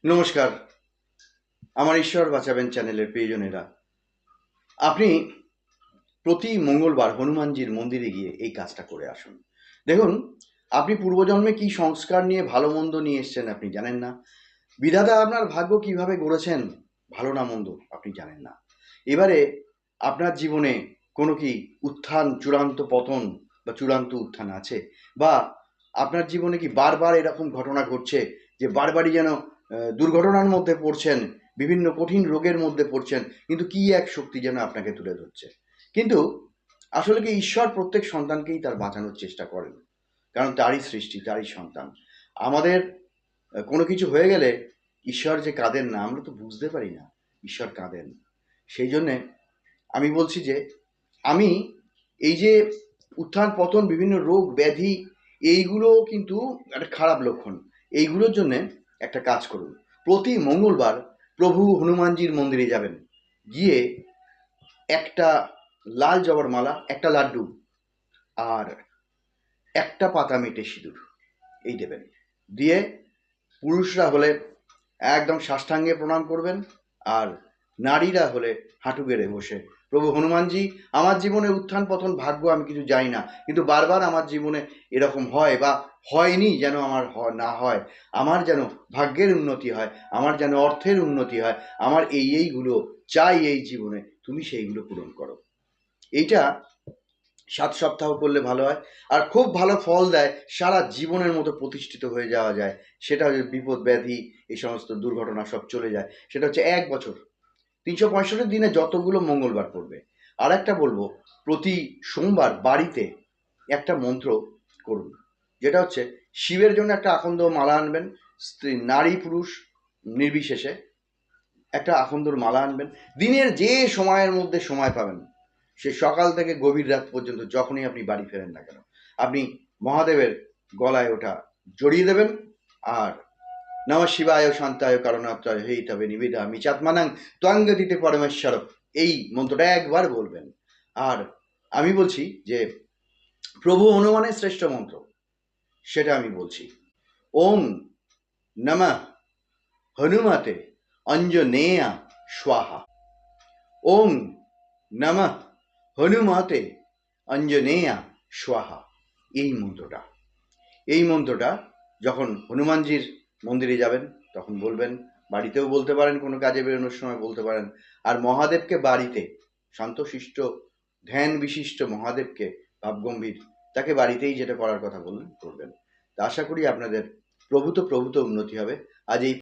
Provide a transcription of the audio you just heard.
নমস্কার, আমার ঈশ্বর বাঁচাবেন চ্যানেলের প্রিয়জনেরা। আপনি প্রতি মঙ্গলবার হনুমানজির মন্দিরে গিয়ে এই কাজটা করে আসুন। দেখুন, আপনি পূর্বজন্মে কি সংস্কার নিয়ে ভালো মন্দ নিয়ে এসছেন আপনি জানেন না। বিধাতা আপনার ভাগ্য কিভাবে গড়েছেন ভালো না মন্দ আপনি জানেন না। এবারে আপনার জীবনে কোনো কি উত্থান, চূড়ান্ত পতন বা চূড়ান্ত উত্থান আছে? বা আপনার জীবনে কি বারবার এরকম ঘটনা ঘটছে যে বারবারই যেন দুর্ঘটনার মধ্যে পড়ছেন, বিভিন্ন কঠিন রোগের মধ্যে পড়ছেন, কিন্তু কি এক শক্তি যেন আপনাকে তুলে ধরছে। কিন্তু আসলে কি ঈশ্বর প্রত্যেক সন্তানকেই তার বাঁচানোর চেষ্টা করেন, কারণ তারই সৃষ্টি, তারই সন্তান। আমাদের কোনো কিছু হয়ে গেলে ঈশ্বর যে কাঁদেন না, আমরা তো বুঝতে পারি না ঈশ্বর কাঁদেন। সেই জন্যে আমি বলছি যে আমি এই যে উত্থান পতন, বিভিন্ন রোগ ব্যাধি, এইগুলো কিন্তু একটা খারাপ লক্ষণ। এইগুলোর জন্যে একটা কাজ করুন। প্রতি মঙ্গলবার প্রভু হনুমানজির মন্দিরে যাবেন, গিয়ে একটা লাল জবার মালা, একটা লাড্ডু আর একটা পাতা মেটে সিঁদুর এই দেবেন। দিয়ে পুরুষরা হলে একদম সাষ্টাঙ্গে প্রণাম করবেন, আর নারীরা হলে হাঁটু গেড়ে বসে, প্রভু হনুমানজি, আমার জীবনে উত্থান পতন ভাগ্য আমি কিছু জানি না, কিন্তু বারবার আমার জীবনে এরকম হয় বা হয়নি, যেন আমার না হয়। আমার যেন ভাগ্যের উন্নতি হয়, আমার যেন অর্থের উন্নতি হয়, আমার এইগুলো চাই এই জীবনে, তুমি সেইগুলো পূরণ করো। এইটা 7 সপ্তাহ করলে ভালো হয়, আর খুব ভালো ফল দেয়, সারা জীবনের মতো প্রতিষ্ঠিত হয়ে যাওয়া যায়। সেটা হচ্ছে বিপদ ব্যাধি, এই সমস্ত দুর্ঘটনা সব চলে যায়। সেটা হচ্ছে 1 বছর 365 দিনে যতগুলো মঙ্গলবার পড়বে। আর একটা বলবো, প্রতি সোমবার বাড়িতে একটা মন্ত্র করুন, যেটা হচ্ছে শিবের জন্য একটা আকন্দ মালা আনবেন, স্ত্রী নারী পুরুষ নির্বিশেষে একটা আকন্দর মালা আনবেন। দিনের যে সময়ের মধ্যে সময় পাবেন, সে সকাল থেকে গভীর রাত পর্যন্ত যখনই আপনি বাড়ি ফেরেন না কেন, আপনি মহাদেবের গলায় ওটা জড়িয়ে দেবেন। আর নমঃ শিবায় শান্তায় কারণাত্রায় হেই তবে নিবেদা মিচাত্মানাং ত্বঙ্গ দিতে পরমেশ্বর, এই মন্ত্রটা একবার বলবেন। আর আমি বলছি যে প্রভু হনুমানের শ্রেষ্ঠ মন্ত্র, সেটা আমি বলছি। ওম নমঃ হনুমতে অঞ্জনেয়া স্বাহা। ওম নমঃ হনুমতে অঞ্জনেয়া স্বাহা। এই মন্ত্রটা যখন হনুমানজির মন্দিরে যাবেন তখন বলবেন, বাড়িতেও বলতে পারেন, কোনো কাজে বেরোনোর সময় বলতে পারেন। আর মহাদেবকে বাড়িতে, শান্তশিষ্ট ধ্যান বিশিষ্ট মহাদেবকে, ভাবগম্ভীর, তাকে বাড়িতেই যেটা করার কথা বললেন করবেন। তা আশা করি আপনাদের প্রভূত উন্নতি হবে। আজ এই